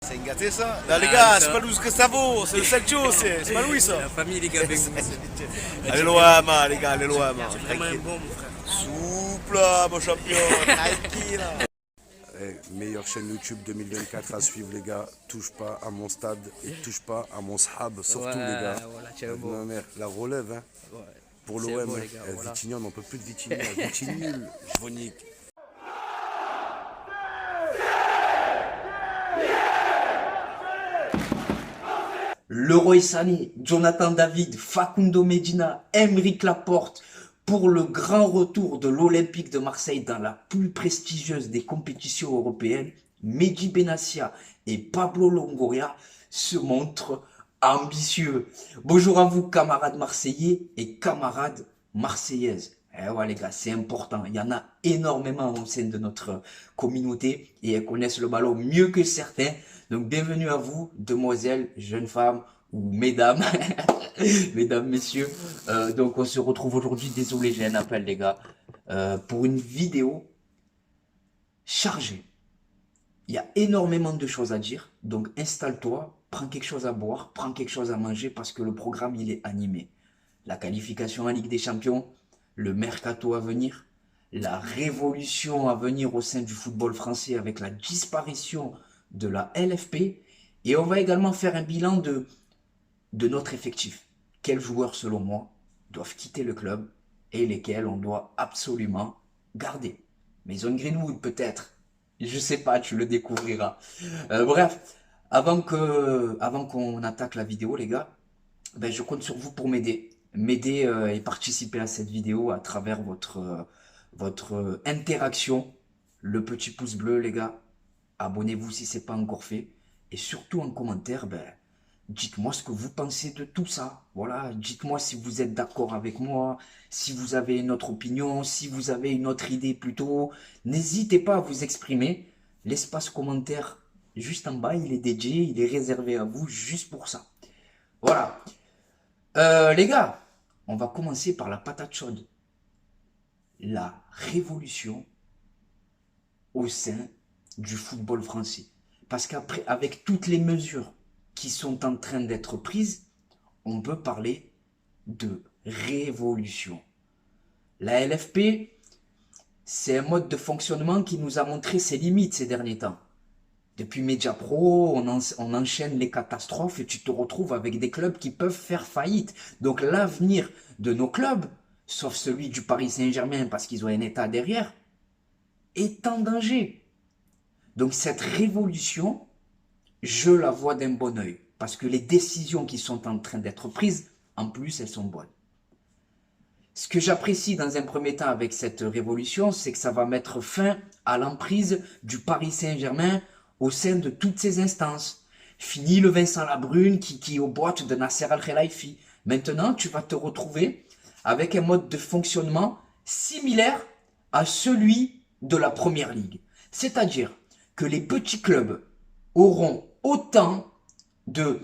C'est gâté ça. Là, les gars, c'est pas nous ce que ça vaut, c'est le Sancho, c'est pas Louis ça. La famille, les gars, avec vous. Allez loin, man, les gars, allez loin, man. C'est vraiment un bon, mon frère. Souple, mon champion, tranquille. Meilleure chaîne YouTube 2024 à suivre les gars. Touche pas à mon stade et touche pas à mon sahab, surtout les gars. Voilà, tiens, bon. Non, mais la relève hein. Ouais. Pour C'est l'OM. beau, les gars, voilà. Vitigny, on n'en peut plus de Vitigny. Vitigny nul, Jvonic. Leroy Sané, Jonathan David, Facundo Medina, Aymeric Laporte pour le grand retour de l'Olympique de Marseille dans la plus prestigieuse des compétitions européennes. Mehdi Benassia et Pablo Longoria se montrent ambitieux. Bonjour à vous camarades marseillais et camarades marseillaises. Eh ouais les gars, c'est important. Il y en a énormément au sein de notre communauté et elles connaissent le ballon mieux que certains. Donc bienvenue à vous, demoiselles, jeunes femmes ou mesdames, mesdames, messieurs. Donc on se retrouve aujourd'hui, désolé j'ai un appel les gars, pour une vidéo chargée. Il y a énormément de choses à dire, donc installe-toi, prends quelque chose à boire, prends quelque chose à manger parce que le programme il est animé. La qualification en Ligue des Champions, le mercato à venir, la révolution à venir au sein du football français avec la disparition de la LFP et on va également faire un bilan de notre effectif. Quels joueurs selon moi doivent quitter le club et lesquels on doit absolument garder. Mason Greenwood peut-être, je sais pas, tu le découvriras. Bref, avant qu'on attaque la vidéo les gars, ben, je compte sur vous pour m'aider et participer à cette vidéo à travers votre interaction. Le petit pouce bleu les gars, abonnez-vous si c'est pas encore fait et surtout en commentaire, ben, dites-moi ce que vous pensez de tout ça. Voilà, dites-moi si vous êtes d'accord avec moi, si vous avez une autre opinion, si vous avez une autre idée plutôt. N'hésitez pas à vous exprimer. L'espace commentaire juste en bas, il est dédié, il est réservé à vous juste pour ça. Voilà. Les gars, on va commencer par la patate chaude. La révolution au sein du football français. Parce qu'après, avec toutes les mesures qui sont en train d'être prises, on peut parler de révolution. La LFP, c'est un mode de fonctionnement qui nous a montré ses limites ces derniers temps. Depuis Mediapro, on enchaîne les catastrophes et tu te retrouves avec des clubs qui peuvent faire faillite. Donc l'avenir de nos clubs, sauf celui du Paris Saint-Germain parce qu'ils ont un état derrière, est en danger. Donc cette révolution, je la vois d'un bon oeil. Parce que les décisions qui sont en train d'être prises, en plus, elles sont bonnes. Ce que j'apprécie dans un premier temps avec cette révolution, c'est que ça va mettre fin à l'emprise du Paris Saint-Germain au sein de toutes ces instances. Fini le Vincent Labrune qui est aux boîtes de Nasser Al-Khelaifi. Maintenant, tu vas te retrouver avec un mode de fonctionnement similaire à celui de la Première Ligue. C'est-à-dire que les petits clubs auront autant de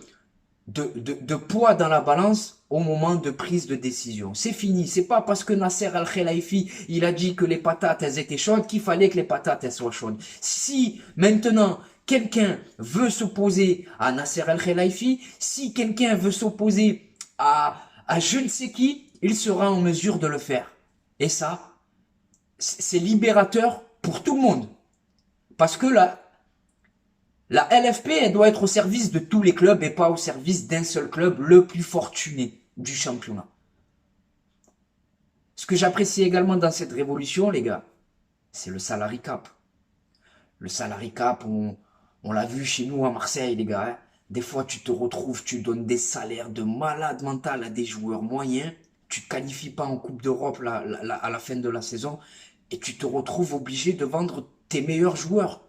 poids dans la balance au moment de prise de décision. C'est fini. C'est pas parce que Nasser Al-Khelaifi, il a dit que les patates, elles étaient chaudes, qu'il fallait que les patates, elles soient chaudes. Si, maintenant, quelqu'un veut s'opposer à Nasser Al-Khelaifi, si quelqu'un veut s'opposer à je ne sais qui, il sera en mesure de le faire. Et ça, c'est libérateur pour tout le monde. Parce que là, la LFP, elle doit être au service de tous les clubs et pas au service d'un seul club, le plus fortuné du championnat. Ce que j'apprécie également dans cette révolution, les gars, c'est le salary cap. Le salary cap, on l'a vu chez nous à Marseille, les gars. Hein. Des fois, tu te retrouves, tu donnes des salaires de malade mental à des joueurs moyens. Tu ne te qualifies pas en Coupe d'Europe à la fin de la saison et tu te retrouves obligé de vendre tes meilleurs joueurs.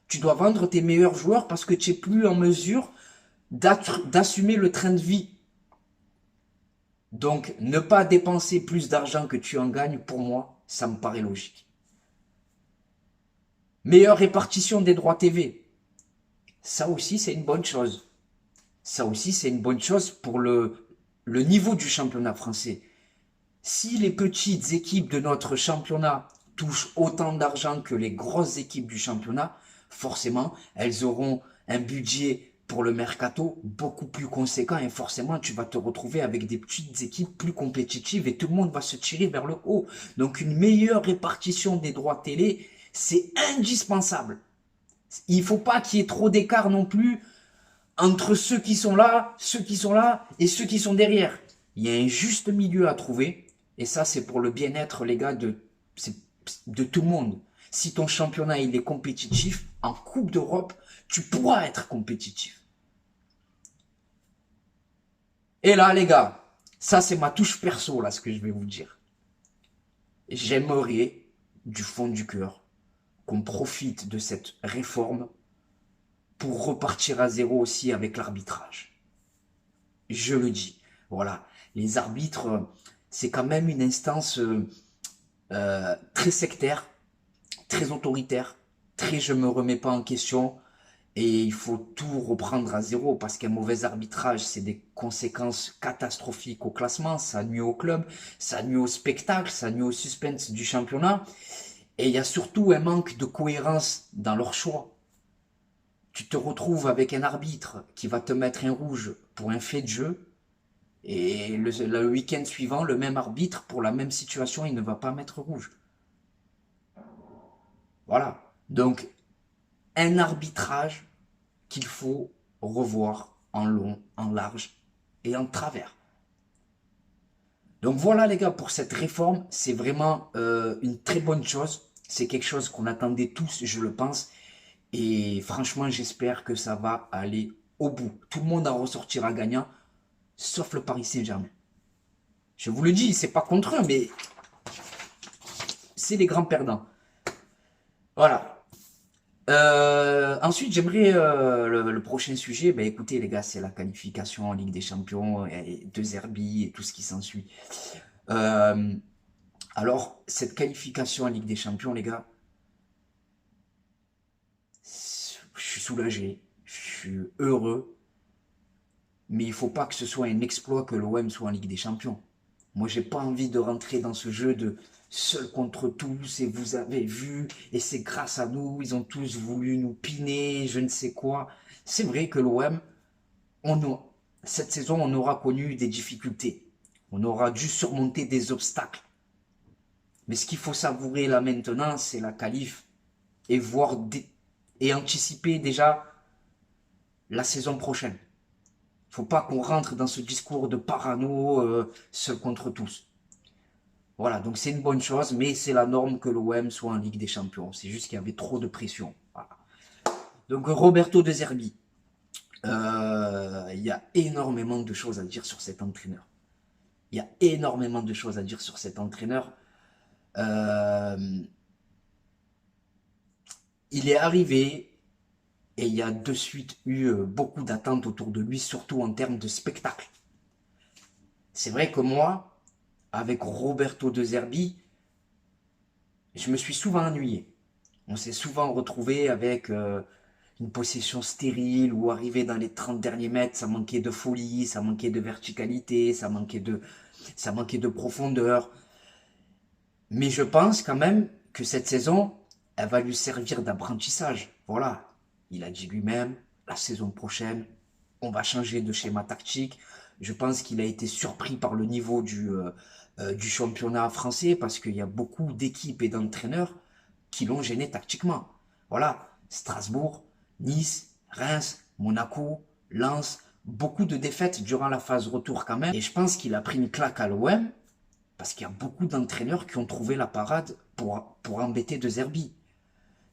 Tu dois vendre tes meilleurs joueurs parce que tu n'es plus en mesure d'assumer le train de vie. Donc, ne pas dépenser plus d'argent que tu en gagnes, pour moi, ça me paraît logique. Meilleure répartition des droits TV. Ça aussi, c'est une bonne chose. Ça aussi, c'est une bonne chose pour le niveau du championnat français. Si les petites équipes de notre championnat touchent autant d'argent que les grosses équipes du championnat, forcément, elles auront un budget pour le mercato beaucoup plus conséquent et forcément tu vas te retrouver avec des petites équipes plus compétitives et tout le monde va se tirer vers le haut. Donc une meilleure répartition des droits télé, c'est indispensable. Il faut pas qu'il y ait trop d'écart non plus entre ceux qui sont là et ceux qui sont derrière. Il y a un juste milieu à trouver et ça c'est pour le bien-être les gars de tout le monde. Si ton championnat il est compétitif, en Coupe d'Europe, tu pourras être compétitif. Et là, les gars, ça c'est ma touche perso, là, ce que je vais vous dire. J'aimerais, du fond du cœur, qu'on profite de cette réforme pour repartir à zéro aussi avec l'arbitrage. Je le dis, voilà. Les arbitres, c'est quand même une instance très sectaire, très autoritaire, très je me remets pas en question et il faut tout reprendre à zéro parce qu'un mauvais arbitrage c'est des conséquences catastrophiques au classement, ça nuit au club, ça nuit au spectacle, ça nuit au suspense du championnat et il y a surtout un manque de cohérence dans leur choix. Tu te retrouves avec un arbitre qui va te mettre un rouge pour un fait de jeu et le week-end suivant le même arbitre pour la même situation il ne va pas mettre rouge. Voilà, donc un arbitrage qu'il faut revoir en long, en large et en travers. Donc voilà les gars pour cette réforme, c'est vraiment une très bonne chose. C'est quelque chose qu'on attendait tous, je le pense. Et franchement, j'espère que ça va aller au bout. Tout le monde en ressortira gagnant, sauf le Paris Saint-Germain. Je vous le dis, c'est pas contre eux, mais c'est les grands perdants. Voilà. Ensuite, j'aimerais le prochain sujet. Ben, écoutez, les gars, c'est la qualification en Ligue des Champions, et De Zerbi et tout ce qui s'ensuit. Alors, cette qualification en Ligue des Champions, les gars, je suis soulagé, je suis heureux, mais il faut pas que ce soit un exploit que l'OM soit en Ligue des Champions. Moi, j'ai pas envie de rentrer dans ce jeu de seul contre tous, et vous avez vu, et c'est grâce à nous, ils ont tous voulu nous piner, je ne sais quoi. C'est vrai que l'OM, cette saison, on aura connu des difficultés. On aura dû surmonter des obstacles. Mais ce qu'il faut savourer là maintenant, c'est la qualif et et anticiper déjà la saison prochaine. Il faut pas qu'on rentre dans ce discours de parano, seul contre tous. Voilà, donc c'est une bonne chose, mais c'est la norme que l'OM soit en Ligue des Champions. C'est juste qu'il y avait trop de pression. Voilà. Donc Roberto De Zerbi, il y a énormément de choses à dire sur cet entraîneur. Il y a énormément de choses à dire sur cet entraîneur. Il est arrivé et il y a de suite eu beaucoup d'attentes autour de lui, surtout en termes de spectacle. C'est vrai que moi, avec Roberto De Zerbi, je me suis souvent ennuyé. On s'est souvent retrouvé avec une possession stérile ou arrivé dans les 30 derniers mètres, ça manquait de folie, ça manquait de verticalité, ça manquait de profondeur. Mais je pense quand même que cette saison, elle va lui servir d'apprentissage. Voilà, il a dit lui-même, la saison prochaine, on va changer de schéma tactique. Je pense qu'il a été surpris par le niveau du championnat français parce qu'il y a beaucoup d'équipes et d'entraîneurs qui l'ont gêné tactiquement. Voilà, Strasbourg, Nice, Reims, Monaco, Lens, beaucoup de défaites durant la phase retour quand même. Et je pense qu'il a pris une claque à l'OM parce qu'il y a beaucoup d'entraîneurs qui ont trouvé la parade pour embêter De Zerbi.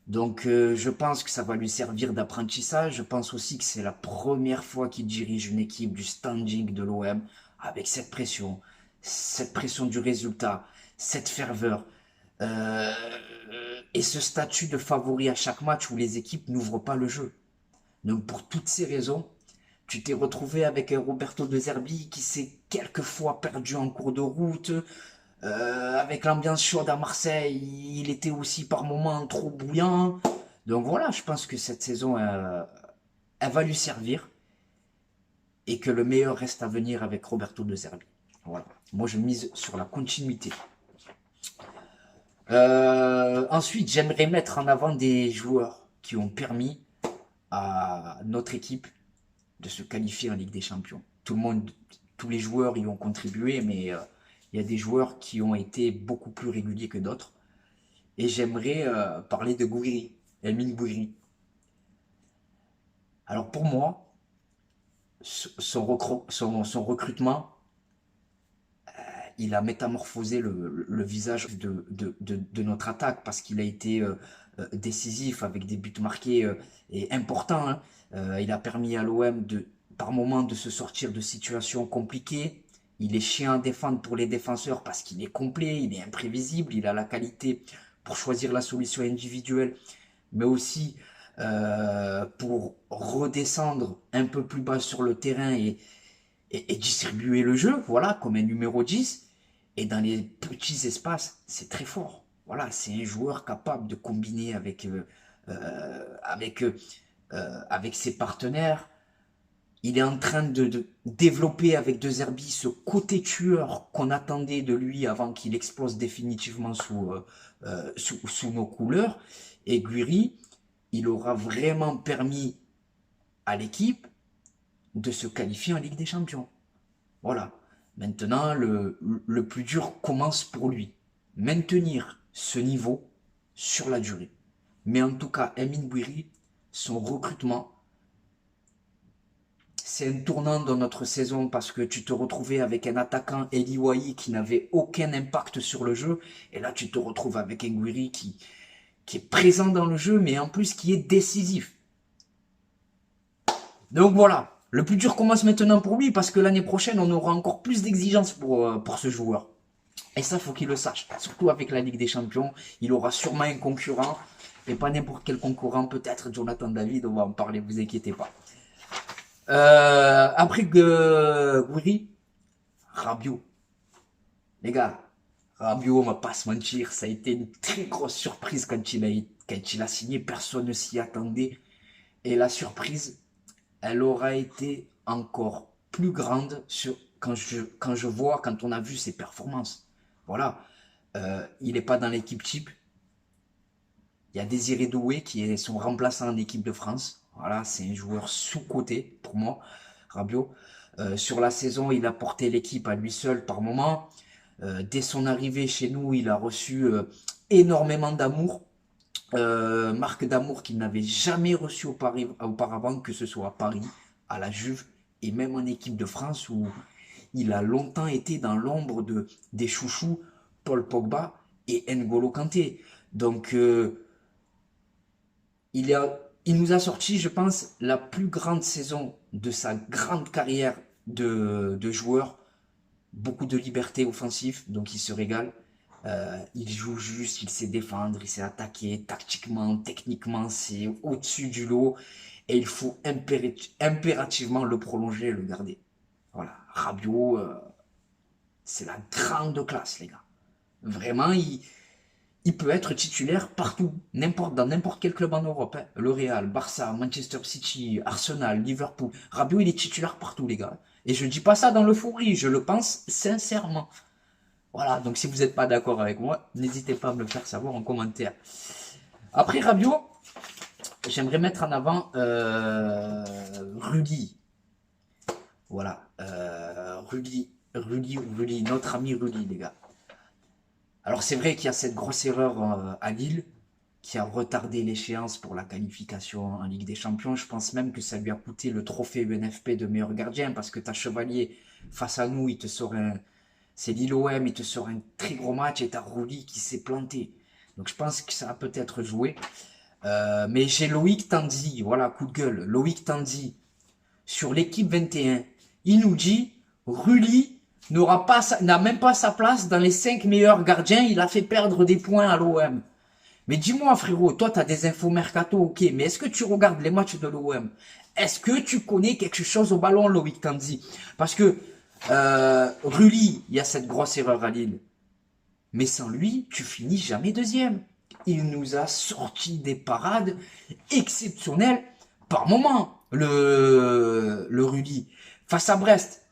Donc je pense que ça va lui servir d'apprentissage. Je pense aussi que c'est la première fois qu'il dirige une équipe du standing de l'OM avec cette pression du résultat, cette ferveur et ce statut de favori à chaque match où les équipes n'ouvrent pas le jeu. Donc pour toutes ces raisons, tu t'es retrouvé avec un Roberto De Zerbi qui s'est quelquefois perdu en cours de route. Avec l'ambiance chaude à Marseille, il était aussi par moments trop bouillant. Donc voilà, je pense que cette saison, elle va lui servir. Et que le meilleur reste à venir avec Roberto De Zerbi. Voilà. Moi, je mise sur la continuité. Ensuite, j'aimerais mettre en avant des joueurs qui ont permis à notre équipe de se qualifier en Ligue des Champions. Tout le monde, tous les joueurs y ont contribué, mais il y a des joueurs qui ont été beaucoup plus réguliers que d'autres. Et j'aimerais parler de Gouiri, Emile Gouiri. Alors pour moi, son recrutement, il a métamorphosé le visage de notre attaque parce qu'il a été décisif avec des buts marqués et importants. Hein. Il a permis à l'OM par moment de se sortir de situations compliquées. Il est chiant à défendre pour les défenseurs parce qu'il est complet, il est imprévisible, il a la qualité pour choisir la solution individuelle, mais aussi pour redescendre un peu plus bas sur le terrain et distribuer le jeu, voilà, comme un numéro 10. Et dans les petits espaces, c'est très fort. Voilà, c'est un joueur capable de combiner avec ses partenaires. Il est en train de développer avec De Zerbi ce côté tueur qu'on attendait de lui avant qu'il explose définitivement sous nos couleurs. Et Gouiri, il aura vraiment permis à l'équipe de se qualifier en Ligue des Champions. Voilà. Maintenant, le plus dur commence pour lui. Maintenir ce niveau sur la durée. Mais en tout cas, Emile Gouiri, son recrutement, c'est un tournant dans notre saison parce que tu te retrouvais avec un attaquant Eli Wahi qui n'avait aucun impact sur le jeu. Et là, tu te retrouves avec un Gouiri qui est présent dans le jeu, mais en plus qui est décisif. Donc voilà. Le plus dur commence maintenant pour lui parce que l'année prochaine, on aura encore plus d'exigences pour ce joueur. Et ça, faut qu'il le sache. Surtout avec la Ligue des Champions, il aura sûrement un concurrent. Et pas n'importe quel concurrent, peut-être Jonathan David, on va en parler, vous inquiétez pas. Après Gouiri, Rabiot. Les gars, Rabiot, on va pas se mentir, ça a été une très grosse surprise quand il a signé. Personne ne s'y attendait. Et la surprise, elle aura été encore plus grande quand on a vu ses performances. Voilà. Il n'est pas dans l'équipe type. Il y a Désiré Doué qui est son remplaçant en équipe de France. Voilà, c'est un joueur sous-coté pour moi, Rabiot. Sur la saison, il a porté l'équipe à lui seul par moment. Dès son arrivée chez nous, il a reçu énormément d'amour. Marque d'amour qu'il n'avait jamais reçu auparavant, que ce soit à Paris, à la Juve et même en équipe de France où il a longtemps été dans l'ombre des chouchous Paul Pogba et N'Golo Kanté. Donc il nous a sorti, je pense, la plus grande saison de sa grande carrière de joueur. Beaucoup de liberté offensive, donc il se régale. Il joue juste, il sait défendre, il sait attaquer tactiquement, techniquement, c'est au-dessus du lot et il faut impérativement le prolonger et le garder. Voilà, Rabiot, c'est la grande classe, les gars. Vraiment, il peut être titulaire partout, dans n'importe quel club en Europe. Hein. Le Real, Barça, Manchester City, Arsenal, Liverpool. Rabiot, il est titulaire partout, les gars. Et je ne dis pas ça dans l'euphorie, je le pense sincèrement. Voilà, donc si vous n'êtes pas d'accord avec moi, n'hésitez pas à me le faire savoir en commentaire. Après Rabiot, j'aimerais mettre en avant Rudy. Voilà, Rudy, notre ami Rudy, les gars. Alors c'est vrai qu'il y a cette grosse erreur à Lille qui a retardé l'échéance pour la qualification en Ligue des Champions. Je pense même que ça lui a coûté le trophée UNFP de meilleur gardien parce que tu as Chevalier face à nous, il te sort c'est Lille-OM, il te sort un très gros match et tu as Rudy qui s'est planté. Donc je pense que ça a peut-être joué. Mais j'ai Loïc Tanzi, voilà, coup de gueule. Loïc Tanzi, sur l'équipe 21, il nous dit Rudy n'a même pas sa place dans les 5 meilleurs gardiens, il a fait perdre des points à l'OM. Mais dis-moi frérot, toi tu as des infos mercato, ok, mais est-ce que tu regardes les matchs de l'OM? Est-ce que tu connais quelque chose au ballon, Loïc Tanzi? Parce que Rulli, il y a cette grosse erreur à Lille. Mais sans lui, tu finis jamais deuxième. Il nous a sorti des parades exceptionnelles par moment, le Rulli. Face à Brest,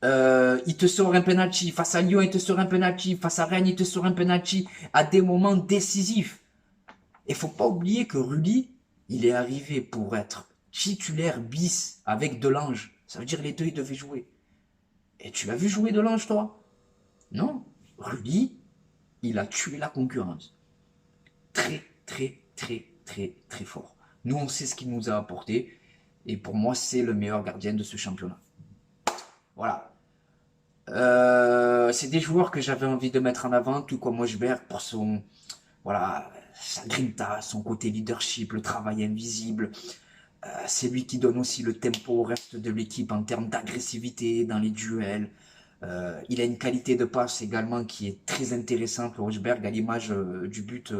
il te sort un penalty. Face à Lyon, il te sort un penalty. Face à Rennes, il te sort un penalty à des moments décisifs. Et faut pas oublier que Rulli, Il est arrivé pour être titulaire bis avec Delange. Ça veut dire les deux, ils devaient jouer. Et tu l'as vu jouer Delange, toi? Non. Rudy, il a tué la concurrence. Très, très, très, très, très fort. Nous, on sait ce qu'il nous a apporté. Et pour moi, c'est le meilleur gardien de ce championnat. Voilà. C'est des joueurs que j'avais envie de mettre en avant, tout comme Hojbjerg pour son, voilà, sa grinta, son côté leadership, le travail invisible. C'est lui qui donne aussi le tempo au reste de l'équipe en termes d'agressivité dans les duels. Il a une qualité de passe également qui est très intéressante. Hojbjerg, à l'image du but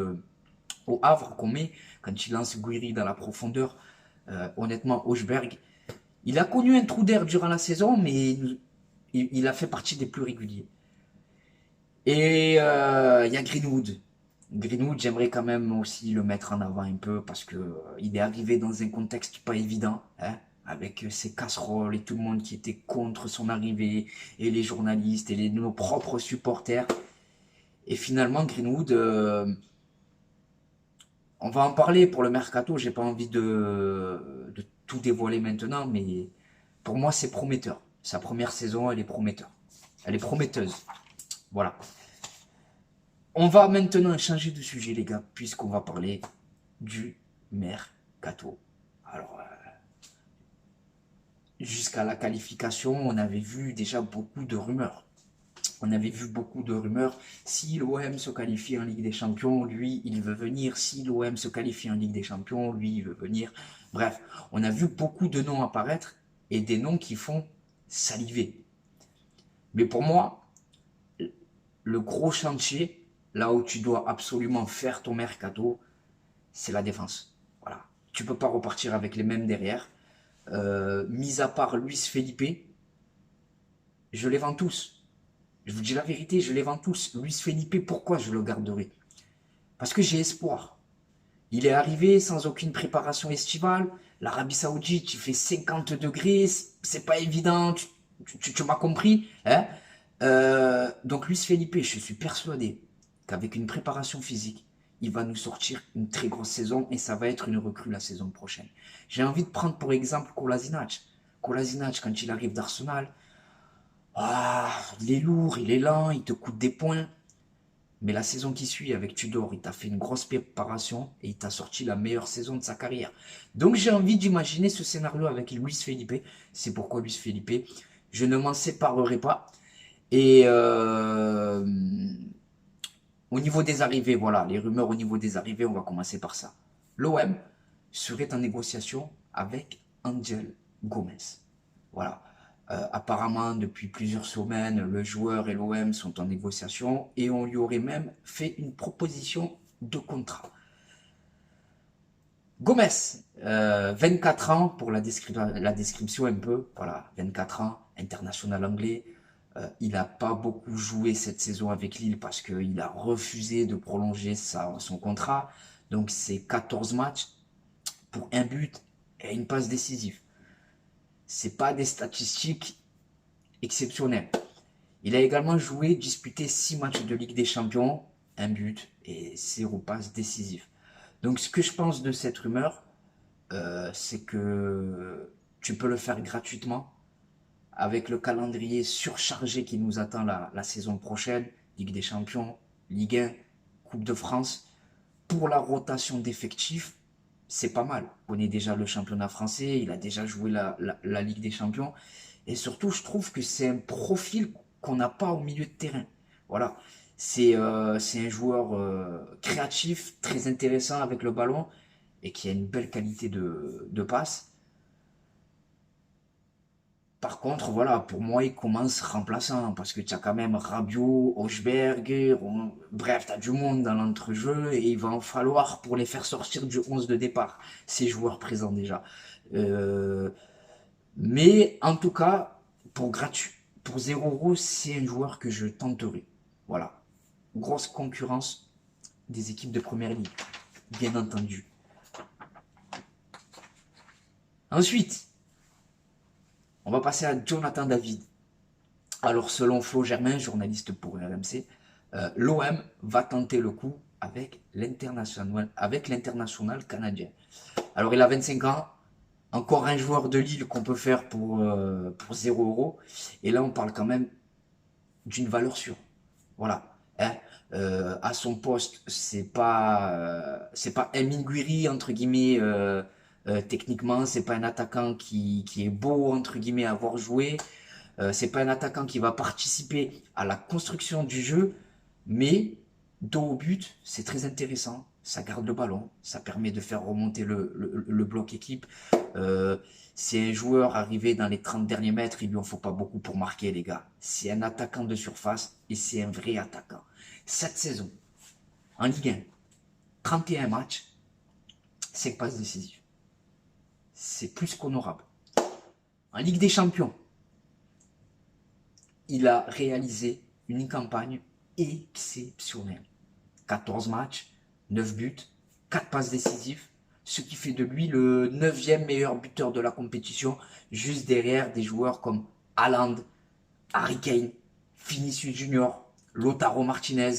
au Havre qu'on met quand il lance Guiri dans la profondeur. Honnêtement, Hojbjerg, il a connu un trou d'air durant la saison, mais il a fait partie des plus réguliers. Et il y a Greenwood. Greenwood, j'aimerais quand même aussi le mettre en avant un peu parce que il est arrivé dans un contexte pas évident, hein, avec ses casseroles et tout le monde qui était contre son arrivée, et les journalistes et nos propres supporters. Et finalement, Greenwood, on va en parler pour le mercato. J'ai pas envie de tout dévoiler maintenant, mais pour moi, c'est prometteur. Sa première saison, elle est prometteur. Elle est prometteuse. Voilà. On va maintenant changer de sujet, les gars, puisqu'on va parler du mercato. Alors, jusqu'à la qualification, on avait vu déjà beaucoup de rumeurs. On avait vu beaucoup de rumeurs. Si l'OM se qualifie en Ligue des Champions, lui, il veut venir. Si l'OM se qualifie en Ligue des Champions, lui, il veut venir. Bref, on a vu beaucoup de noms apparaître et des noms qui font saliver. Mais pour moi, le gros chantier, là où tu dois absolument faire ton mercato, c'est la défense. Voilà. Tu peux pas repartir avec les mêmes derrière. Mis à part Luis Felipe, je les vends tous. Je vous dis la vérité, je les vends tous. Luis Felipe, pourquoi je le garderai? Parce que j'ai espoir. Il est arrivé sans aucune préparation estivale. L'Arabie Saoudite, il fait 50 degrés. C'est pas évident. Tu m'as compris, hein? Donc Luis Felipe, je suis persuadé qu'avec une préparation physique, il va nous sortir une très grosse saison et ça va être une recrue la saison prochaine. J'ai envie de prendre pour exemple Kolasinac. Kolasinac, quand il arrive d'Arsenal, il est lourd, il est lent, il te coûte des points. Mais la saison qui suit avec Tudor, il t'a fait une grosse préparation et il t'a sorti la meilleure saison de sa carrière. Donc j'ai envie d'imaginer ce scénario avec Luis Felipe. C'est pourquoi Luis Felipe, je ne m'en séparerai pas. Et au niveau des arrivées, voilà, les rumeurs au niveau des arrivées, on va commencer par ça. L'OM serait en négociation avec Angel Gomez. Voilà. Apparemment, depuis plusieurs semaines, le joueur et l'OM sont en négociation et on lui aurait même fait une proposition de contrat. Gomez, 24 ans pour la description un peu, voilà, 24 ans, international anglais. Il n'a pas beaucoup joué cette saison avec Lille parce qu'il a refusé de prolonger son contrat. Donc c'est 14 matchs pour un but et une passe décisive. C'est pas des statistiques exceptionnelles. Il a également disputé 6 matchs de Ligue des Champions, un but et 0 passe décisive. Donc ce que je pense de cette rumeur, c'est que tu peux le faire gratuitement avec le calendrier surchargé qui nous attend la saison prochaine, Ligue des Champions, Ligue 1, Coupe de France. Pour la rotation d'effectifs, c'est pas mal. On connaît déjà le championnat français, il a déjà joué la Ligue des Champions. Et surtout, je trouve que c'est un profil qu'on n'a pas au milieu de terrain. Voilà. C'est un joueur créatif, très intéressant avec le ballon et qui a une belle qualité de passe. Par contre, voilà, pour moi, il commence remplaçant parce que tu as quand même Rabiot, Hojbjerg, bref, tu as du monde dans l'entrejeu et il va en falloir pour les faire sortir du 11 de départ, ces joueurs présents déjà. Mais en tout cas, pour 0 €, c'est un joueur que je tenterai. Voilà. Grosse concurrence des équipes de première ligue, bien entendu. Ensuite, on va passer à Jonathan David. Alors, selon Flo Germain, journaliste pour RMC, l'OM va tenter le coup avec l'international canadien. Alors, il a 25 ans. Encore un joueur de Lille qu'on peut faire pour 0 €. Et là, on parle quand même d'une valeur sûre. Voilà. Hein. À son poste, c'est pas Emin Guiri, entre guillemets, techniquement. C'est pas un attaquant qui est beau, entre guillemets, à voir jouer. C'est pas un attaquant qui va participer à la construction du jeu. Mais, dos au but, c'est très intéressant. Ça garde le ballon, ça permet de faire remonter le bloc équipe. C'est un joueur arrivé dans les 30 derniers mètres, il lui en faut pas beaucoup pour marquer, les gars. C'est un attaquant de surface et c'est un vrai attaquant. Cette saison, en Ligue 1, 31 matchs, 5 passes décisives. C'est plus qu'honorable. En Ligue des Champions, il a réalisé une campagne exceptionnelle. 14 matchs, 9 buts, 4 passes décisives, ce qui fait de lui le 9e meilleur buteur de la compétition, juste derrière des joueurs comme Haaland, Harry Kane, Vinicius Junior, Lautaro Martinez.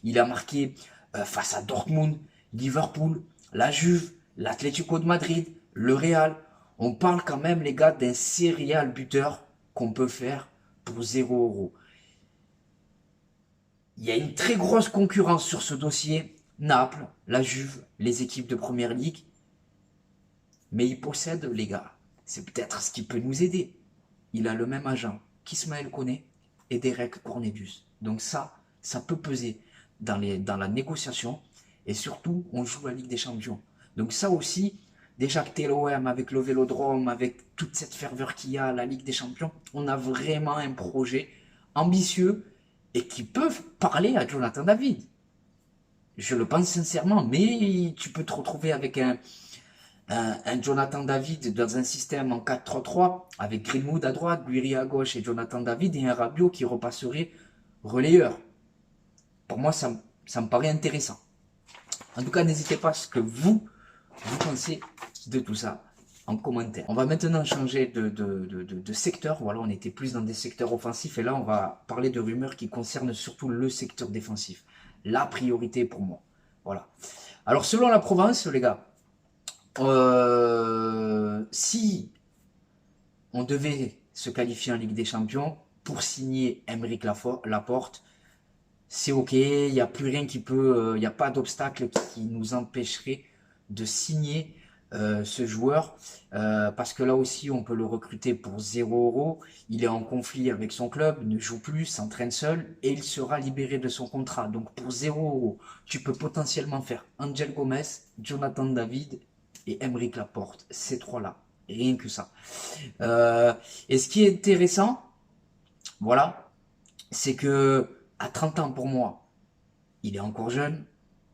Il a marqué face à Dortmund, Liverpool, la Juve, l'Atlético de Madrid, le Real. On parle quand même, les gars, d'un serial buteur qu'on peut faire pour 0 €. Il y a une très grosse concurrence sur ce dossier. Naples, la Juve, les équipes de Première Ligue. Mais il possède, les gars, c'est peut-être ce qui peut nous aider. Il a le même agent qu'Ismaël Koné et Derek Cornelius. Donc ça peut peser dans la négociation. Et surtout, on joue la Ligue des Champions. Donc ça aussi, déjà que t'es l'OM avec le Vélodrome, avec toute cette ferveur qu'il y a à la Ligue des Champions, on a vraiment un projet ambitieux et qui peut parler à Jonathan David. Je le pense sincèrement, mais tu peux te retrouver avec un Jonathan David dans un système en 4-3-3, avec Greenwood à droite, Guiri à gauche et Jonathan David, et un Rabiot qui repasserait relayeur. Pour moi, ça me paraît intéressant. En tout cas, n'hésitez pas à ce que vous pensez de tout ça en commentaire. On va maintenant changer de secteur. Voilà, on était plus dans des secteurs offensifs, et là, on va parler de rumeurs qui concernent surtout le secteur défensif. La priorité pour moi. Voilà. Alors, selon la Provence, les gars, si on devait se qualifier en Ligue des Champions pour signer Aymeric Laporte, c'est ok, il n'y a plus rien qui peut, il n'y a pas d'obstacle qui nous empêcherait de signer ce joueur, parce que là aussi on peut le recruter pour 0 €. Il est en conflit avec son club, ne joue plus, s'entraîne seul et il sera libéré de son contrat. Donc pour 0 €, tu peux potentiellement faire Angel Gomez, Jonathan David et Aymeric Laporte, ces trois-là, rien que ça. Et ce qui est intéressant, voilà, c'est que à 30 ans pour moi, il est encore jeune.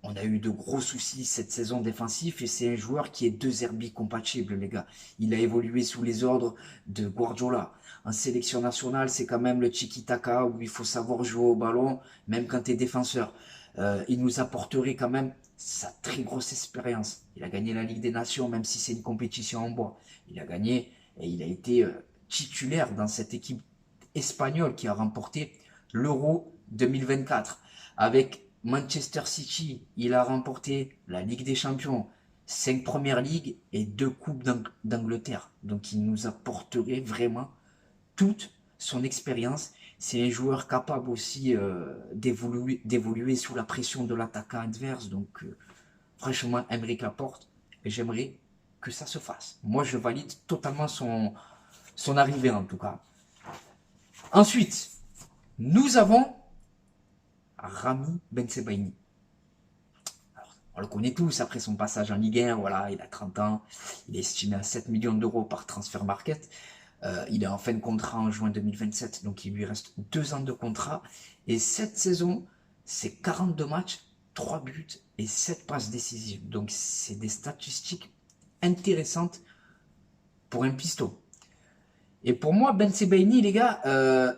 On a eu de gros soucis cette saison défensif et c'est un joueur qui est 2 Herbie compatible, les gars. Il a évolué sous les ordres de Guardiola. En sélection nationale, c'est quand même le tiki-taka où il faut savoir jouer au ballon, même quand tu es défenseur. Il nous apporterait quand même sa très grosse expérience. Il a gagné la Ligue des Nations, même si c'est une compétition en bois. Il a gagné et il a été titulaire dans cette équipe espagnole qui a remporté l'Euro 2024. Avec Manchester City, il a remporté la Ligue des Champions, 5 Premières Ligues et 2 Coupes d'Angleterre. Donc il nous apporterait vraiment toute son expérience. C'est un joueur capable aussi d'évoluer sous la pression de l'attaquant adverse. Donc franchement, Aymeric Laporte, j'aimerais que ça se fasse. Moi, je valide totalement son arrivée en tout cas. Ensuite, nous avons Rami Bensebaini. Alors, on le connaît tous après son passage en Ligue 1, voilà, il a 30 ans, il est estimé à 7 millions d'euros par Transfer Market. Il est en fin de contrat en juin 2027, donc il lui reste 2 ans de contrat. Et cette saison, c'est 42 matchs, 3 buts et 7 passes décisives. Donc c'est des statistiques intéressantes pour un piston. Et pour moi, Bensebaini, les gars,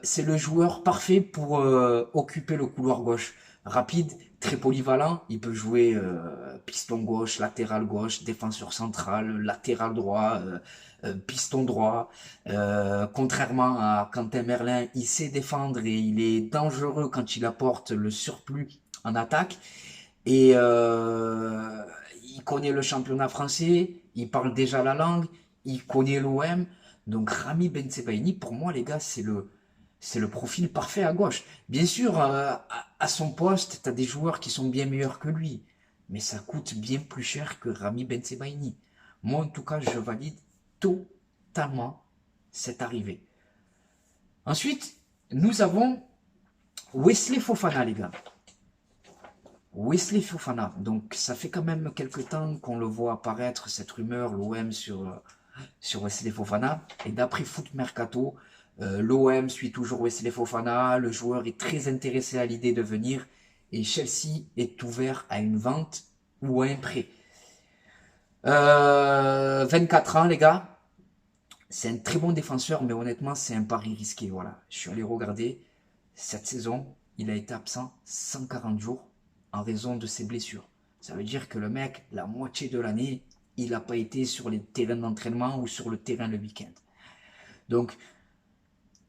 c'est le joueur parfait pour occuper le couloir gauche. Rapide, très polyvalent, il peut jouer piston gauche, latéral gauche, défenseur central, latéral droit, piston droit. Contrairement à Quentin Merlin, il sait défendre et il est dangereux quand il apporte le surplus en attaque. Et il connaît le championnat français, il parle déjà la langue, il connaît l'OM. Donc Rami Bensebaini, pour moi, les gars, c'est le profil parfait à gauche. Bien sûr, à son poste, tu as des joueurs qui sont bien meilleurs que lui. Mais ça coûte bien plus cher que Rami Bensebaini. Moi, en tout cas, je valide totalement cette arrivée. Ensuite, nous avons Wesley Fofana, les gars. Wesley Fofana. Donc, ça fait quand même quelques temps qu'on le voit apparaître, cette rumeur, l'OM sur Wesley Fofana. Et d'après Foot Mercato, l'OM suit toujours Wesley Fofana. Le joueur est très intéressé à l'idée de venir. Et Chelsea est ouvert à une vente ou à un prêt. 24 ans, les gars. C'est un très bon défenseur, mais honnêtement, c'est un pari risqué. Voilà. Je suis allé regarder. Cette saison, il a été absent 140 jours en raison de ses blessures. Ça veut dire que le mec, la moitié de l'année, il n'a pas été sur les terrains d'entraînement ou sur le terrain le week-end. Donc,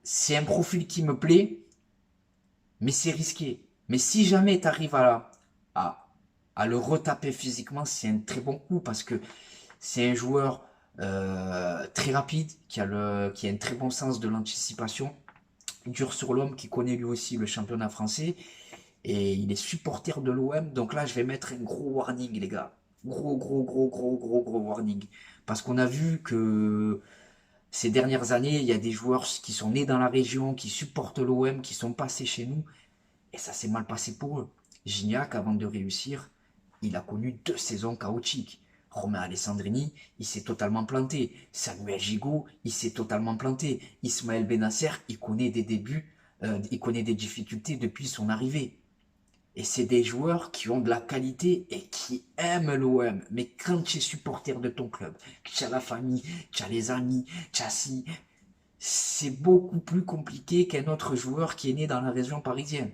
c'est un profil qui me plaît, mais c'est risqué. Mais si jamais tu arrives à le retaper physiquement, c'est un très bon coup parce que c'est un joueur très rapide, qui a un très bon sens de l'anticipation, dur sur l'homme, qui connaît lui aussi le championnat français, et il est supporter de l'OM, donc là je vais mettre un gros warning, les gars. Gros warning. Parce qu'on a vu que ces dernières années, il y a des joueurs qui sont nés dans la région, qui supportent l'OM, qui sont passés chez nous, et ça s'est mal passé pour eux. Gignac, avant de réussir, il a connu 2 saisons chaotiques. Romain Alessandrini, il s'est totalement planté. Samuel Gigot, il s'est totalement planté. Ismaël Benasser, il connaît des débuts, il connaît des difficultés depuis son arrivée. Et c'est des joueurs qui ont de la qualité et qui aiment l'OM. Mais quand tu es supporter de ton club, que tu as la famille, tu as les amis, tu as si, c'est beaucoup plus compliqué qu'un autre joueur qui est né dans la région parisienne.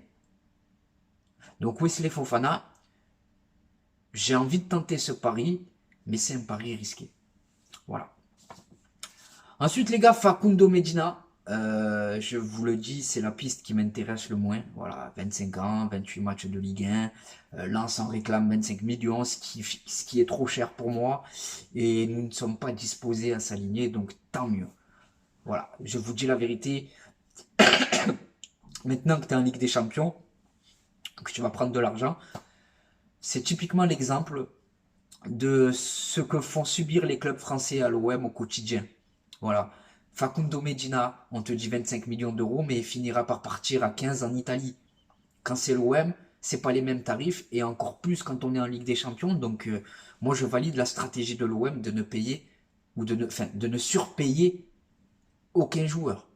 Donc Wesley Fofana, j'ai envie de tenter ce pari, mais c'est un pari risqué. Voilà. Ensuite, les gars, Facundo Medina, je vous le dis, c'est la piste qui m'intéresse le moins. Voilà, 25 ans, 28 matchs de Ligue 1. Lens en réclame 25 millions, ce qui est trop cher pour moi. Et nous ne sommes pas disposés à s'aligner, donc tant mieux. Voilà, je vous dis la vérité. Maintenant que tu es en Ligue des Champions, que tu vas prendre de l'argent, c'est typiquement l'exemple de ce que font subir les clubs français à l'OM au quotidien. Voilà. Facundo Medina, on te dit 25 millions d'euros, mais il finira par partir à 15 en Italie. Quand c'est l'OM, c'est pas les mêmes tarifs, et encore plus quand on est en Ligue des Champions. Donc, moi, je valide la stratégie de l'OM de ne payer, ou de ne surpayer aucun joueur.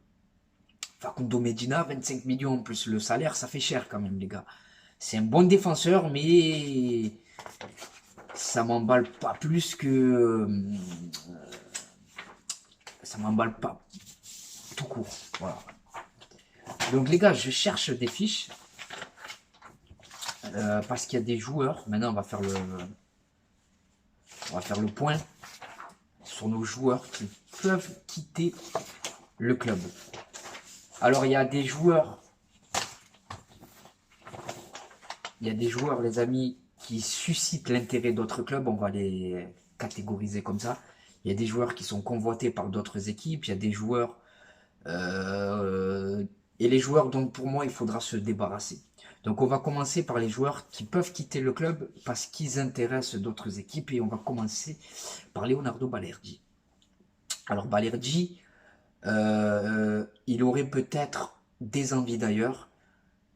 Facundo Medina, 25 millions plus le salaire, ça fait cher quand même, les gars. C'est un bon défenseur, mais ça m'emballe pas plus que... ça m'emballe pas tout court. Voilà. Donc les gars, je cherche des fiches. Parce qu'il y a des joueurs. Maintenant, on va faire le point sur nos joueurs qui peuvent quitter le club. Alors, il y a des joueurs... les amis, qui suscitent l'intérêt d'autres clubs. On va les catégoriser comme ça. Il y a des joueurs qui sont convoités par d'autres équipes. Il y a des joueurs... et les joueurs dont pour moi il faudra se débarrasser. Donc on va commencer par les joueurs qui peuvent quitter le club parce qu'ils intéressent d'autres équipes. Et on va commencer par Leonardo Balerdi. Alors Balerdi, il aurait peut-être des envies d'ailleurs.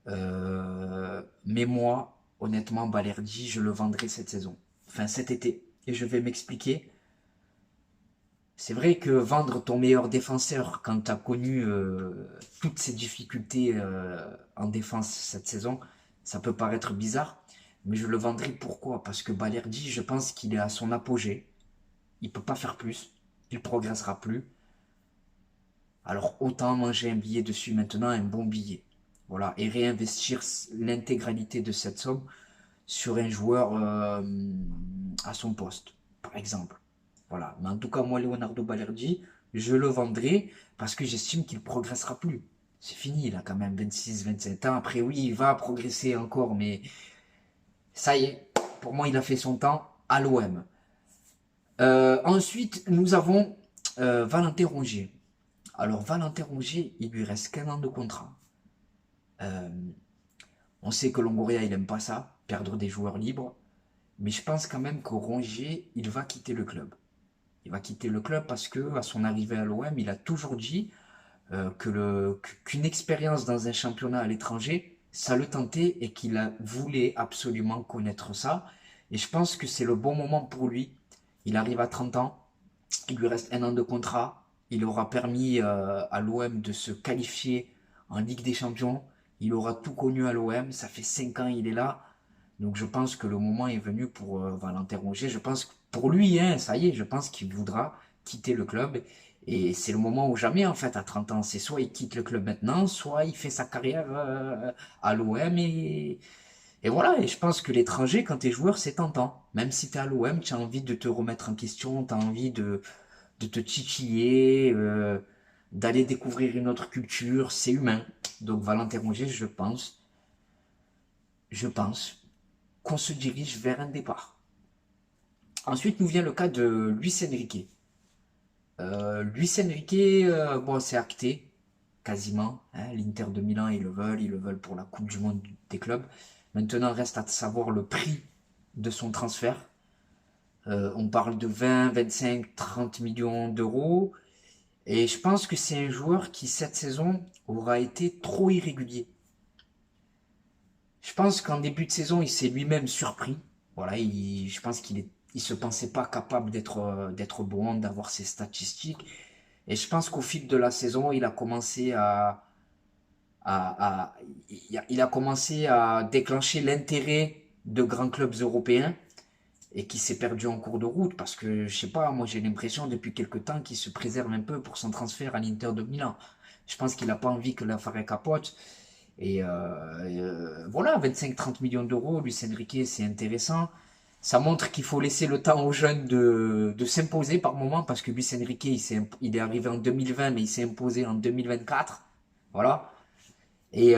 Mais moi, honnêtement, Balerdi, je le vendrai cette saison. Enfin, cet été. Et je vais m'expliquer. C'est vrai que vendre ton meilleur défenseur quand tu as connu toutes ces difficultés en défense cette saison, ça peut paraître bizarre. Mais je le vendrai pourquoi? Parce que Balerdi, je pense qu'il est à son apogée. Il ne peut pas faire plus. Il ne progressera plus. Alors autant manger un billet dessus maintenant, un bon billet. Voilà, et réinvestir l'intégralité de cette somme sur un joueur à son poste, par exemple. Voilà, mais en tout cas, moi, Leonardo Balerdi, je le vendrai parce que j'estime qu'il ne progressera plus. C'est fini, il a quand même 26, 27 ans. Après, oui, il va progresser encore, mais Ça y est, pour moi, il a fait son temps à l'OM. Ensuite, nous avons Valentin Rongier. Alors, Valentin Rongier, il lui reste qu'un an de contrat. On sait que Longoria, il aime pas ça, perdre des joueurs libres. Mais je pense quand même que Rongier, il va quitter le club. Il va quitter le club parce que, à son arrivée à l'OM, il a toujours dit qu'une expérience dans un championnat à l'étranger, ça le tentait et qu'il voulait absolument connaître ça. Et je pense que c'est le bon moment pour lui. Il arrive à 30 ans, il lui reste un an de contrat. Il aura permis à l'OM de se qualifier en Ligue des Champions. Il aura tout connu à l'OM. Ça fait 5 ans il est là. Donc je pense que le moment est venu pour Valentin Rongier. Je pense que pour lui, hein, ça y est, je pense qu'il voudra quitter le club. Et c'est le moment ou jamais, en fait, à 30 ans. C'est soit il quitte le club maintenant, soit il fait sa carrière à l'OM. Et voilà, et je pense que l'étranger, quand t'es joueur, c'est tentant. Même si t'es à l'OM, tu as envie de te remettre en question, tu as envie de te titiller, d'aller découvrir une autre culture, c'est humain. Donc Valentin Rongier, je pense qu'on se dirige vers un départ. Ensuite, nous vient le cas de Luis Enrique. Luis Enrique, bon, c'est acté, quasiment. Hein, l'Inter de Milan, ils le veulent pour la Coupe du Monde des clubs. Maintenant, reste à savoir le prix de son transfert. On parle de 20, 25, 30 millions d'euros. Et je pense que c'est un joueur qui, cette saison, aura été trop irrégulier. Je pense qu'en début de saison, il s'est lui-même surpris. Voilà, je pense il se pensait pas capable d'être bon, d'avoir ses statistiques. Et je pense qu'au fil de la saison, il a commencé il a commencé à déclencher l'intérêt de grands clubs européens et qui s'est perdu en cours de route parce que, je sais pas, moi j'ai l'impression depuis quelque temps qu'il se préserve un peu pour son transfert à l'Inter de Milan. Je pense qu'il n'a pas envie que l'affaire capote. Et voilà, 25-30 millions d'euros, Luis Enrique, c'est intéressant. Ça montre qu'il faut laisser le temps aux jeunes de s'imposer par moment, parce que Luis Enrique, il est arrivé en 2020, mais il s'est imposé en 2024. Voilà. Et, et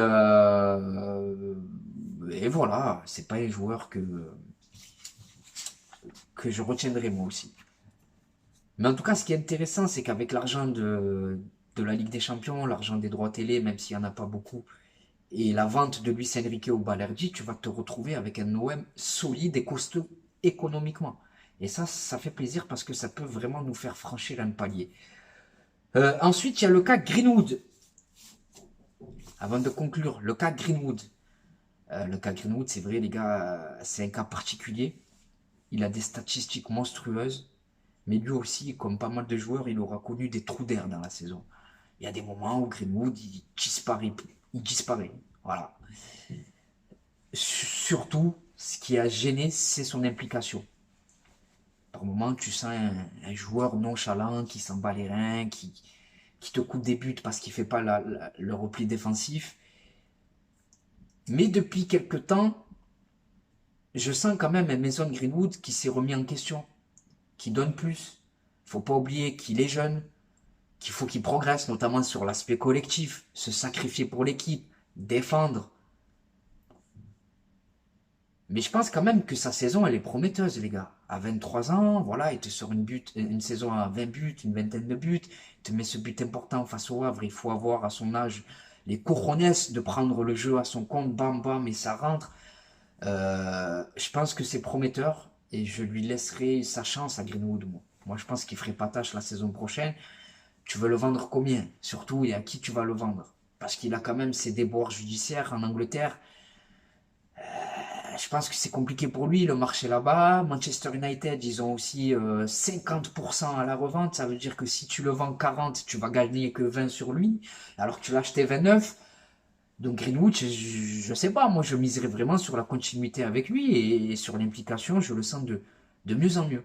voilà, c'est pas un joueur que je retiendrai moi aussi. Mais en tout cas, ce qui est intéressant, c'est qu'avec l'argent de la Ligue des Champions, l'argent des droits télé, même s'il n'y en a pas beaucoup, et la vente de Luis Enrique au Balerdi, tu vas te retrouver avec un OM solide et costaud économiquement. Et ça fait plaisir parce que ça peut vraiment nous faire franchir un palier. Ensuite, il y a le cas Greenwood. Avant de conclure, le cas Greenwood. Le cas Greenwood, c'est vrai, les gars, c'est un cas particulier. Il a des statistiques monstrueuses. Mais lui aussi, comme pas mal de joueurs, il aura connu des trous d'air dans la saison. Il y a des moments où Greenwood, il disparaît. Il disparaît. Voilà. Surtout, ce qui a gêné, c'est son implication. Par moments, tu sens un joueur nonchalant qui s'en bat les reins, qui te coupe des buts parce qu'il ne fait pas le repli défensif. Mais depuis quelque temps, je sens quand même un Mason Greenwood qui s'est remis en question, qui donne plus. Faut pas oublier qu'il est jeune, qu'il faut qu'il progresse, notamment sur l'aspect collectif, se sacrifier pour l'équipe, défendre. Mais je pense quand même que sa saison, elle est prometteuse, les gars. À 23 ans, voilà, il te sort une saison à 20 buts, une vingtaine de buts, il te met ce but important face au Havre. Il faut avoir à son âge les cojones de prendre le jeu à son compte, bam bam, et ça rentre. Je pense que c'est prometteur et je lui laisserai sa chance à Greenwood. Moi, je pense qu'il ferait pas tâche la saison prochaine. Tu veux le vendre combien? Surtout, et à qui tu vas le vendre? Parce qu'il a quand même ses déboires judiciaires en Angleterre. Je pense que c'est compliqué pour lui, le marché là-bas. Manchester United, ils ont aussi 50% à la revente. Ça veut dire que si tu le vends 40, tu vas gagner que 20 sur lui, alors que tu l'as acheté 29. Donc Greenwood, je sais pas, moi je miserais vraiment sur la continuité avec lui et sur l'implication, je le sens de mieux en mieux.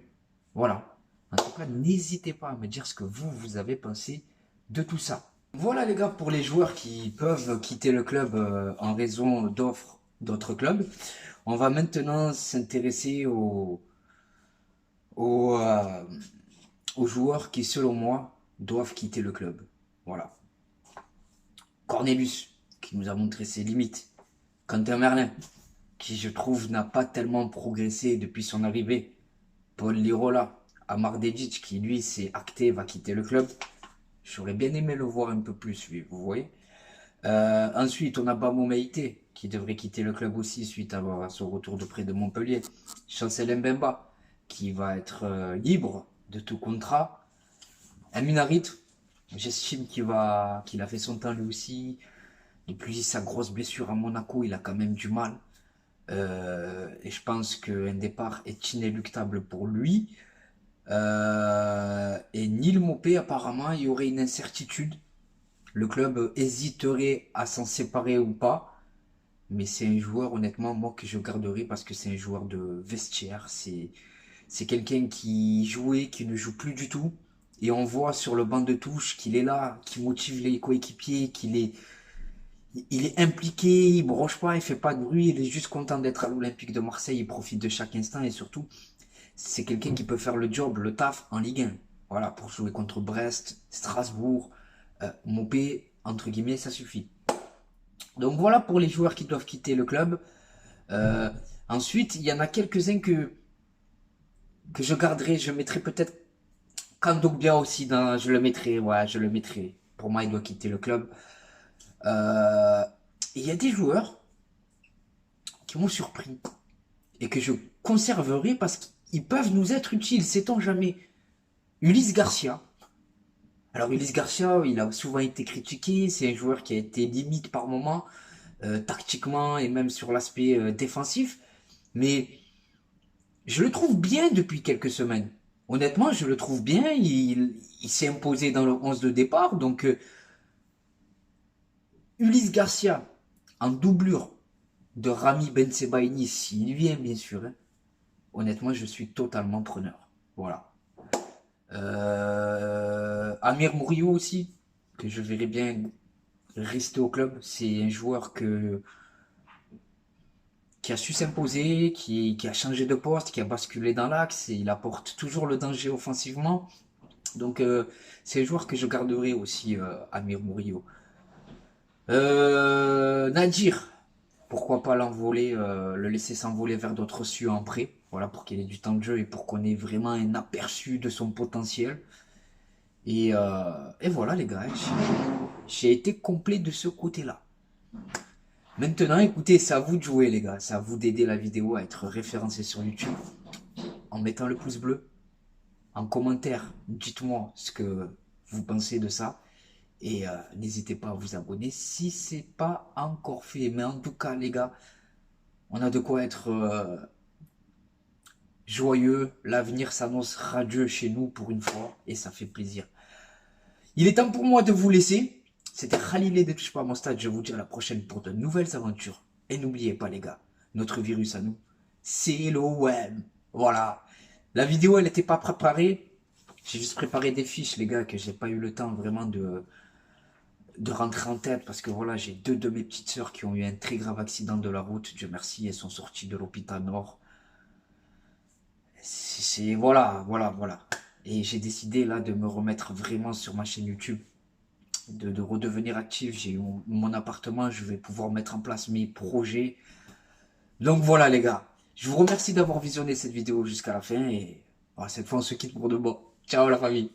Voilà. En tout cas, n'hésitez pas à me dire ce que vous avez pensé de tout ça. Voilà les gars, pour les joueurs qui peuvent quitter le club en raison d'offres d'autres clubs. On va maintenant s'intéresser aux, euh, aux joueurs qui, selon moi, doivent quitter le club. Voilà. Cornelius, qui nous a montré ses limites. Quentin Merlin, qui je trouve n'a pas tellement progressé depuis son arrivée. Paul Lirola, Amar Dedic, qui lui s'est acté, va quitter le club. J'aurais bien aimé le voir un peu plus, lui, vous voyez. Ensuite, on a Bamo Meïté, qui devrait quitter le club aussi suite à son retour de près de Montpellier. Chancel Mbemba, qui va être libre de tout contrat. Amin Harit, j'estime qu'il a fait son temps lui aussi. Depuis sa grosse blessure à Monaco, il a quand même du mal. Et je pense qu'un départ est inéluctable pour lui. Et Neil Maupay, apparemment, il y aurait une incertitude. Le club hésiterait à s'en séparer ou pas. Mais c'est un joueur, honnêtement, moi, que je garderai parce que c'est un joueur de vestiaire. C'est quelqu'un qui jouait, qui ne joue plus du tout. Et on voit sur le banc de touche qu'il est là, qui motive les coéquipiers, il est impliqué, il broche pas, il fait pas de bruit, il est juste content d'être à l'Olympique de Marseille, il profite de chaque instant et surtout, c'est quelqu'un qui peut faire le job, le taf en Ligue 1. Voilà, pour jouer contre Brest, Strasbourg, Maupay, entre guillemets, ça suffit. Donc voilà pour les joueurs qui doivent quitter le club. Ensuite, il y en a quelques-uns que je garderai, je mettrai peut-être Kandogbia aussi, je le mettrai, ouais, je le mettrai. Pour moi, il doit quitter le club. Il y a des joueurs qui m'ont surpris et que je conserverai parce qu'ils peuvent nous être utiles, sait-on jamais. Ulysse Garcia. Alors Ulysse Garcia, il a souvent été critiqué, c'est un joueur qui a été limite par moment, tactiquement et même sur l'aspect défensif, mais je le trouve bien depuis quelques semaines. Honnêtement, je le trouve bien, il s'est imposé dans le 11 de départ, donc Ulysse Garcia en doublure de Rami Bensebaini, s'il vient bien sûr, hein. Honnêtement, je suis totalement preneur. Voilà. Amir Mourio aussi, que je verrais bien rester au club. C'est un joueur qui a su s'imposer, qui a changé de poste, qui a basculé dans l'axe et il apporte toujours le danger offensivement. Donc c'est un joueur que je garderai aussi, Amir Mourio. Nadir, pourquoi pas l'envoler, le laisser s'envoler vers d'autres cieux en prêt, voilà, pour qu'il ait du temps de jeu et pour qu'on ait vraiment un aperçu de son potentiel. Et voilà les gars, j'ai été complet de ce côté-là. Maintenant, écoutez, c'est à vous de jouer les gars, c'est à vous d'aider la vidéo à être référencée sur YouTube en mettant le pouce bleu, en commentaire, dites-moi ce que vous pensez de ça. Et n'hésitez pas à vous abonner si c'est pas encore fait. Mais en tout cas, les gars, on a de quoi être joyeux. L'avenir s'annonce radieux chez nous pour une fois. Et ça fait plaisir. Il est temps pour moi de vous laisser. C'était Khalilé de Touche pas à mon stade. Je vous dis à la prochaine pour de nouvelles aventures. Et n'oubliez pas, les gars, notre virus à nous, c'est l'OM. Voilà. La vidéo, elle n'était pas préparée. J'ai juste préparé des fiches, les gars, que j'ai pas eu le temps vraiment de rentrer en tête parce que voilà, j'ai deux de mes petites sœurs qui ont eu un très grave accident de la route. Dieu merci, elles sont sorties de l'hôpital Nord. Voilà. Et j'ai décidé là de me remettre vraiment sur ma chaîne YouTube, de redevenir actif. J'ai eu mon appartement, je vais pouvoir mettre en place mes projets. Donc voilà les gars, je vous remercie d'avoir visionné cette vidéo jusqu'à la fin et voilà, cette fois on se quitte pour de bon. Ciao la famille.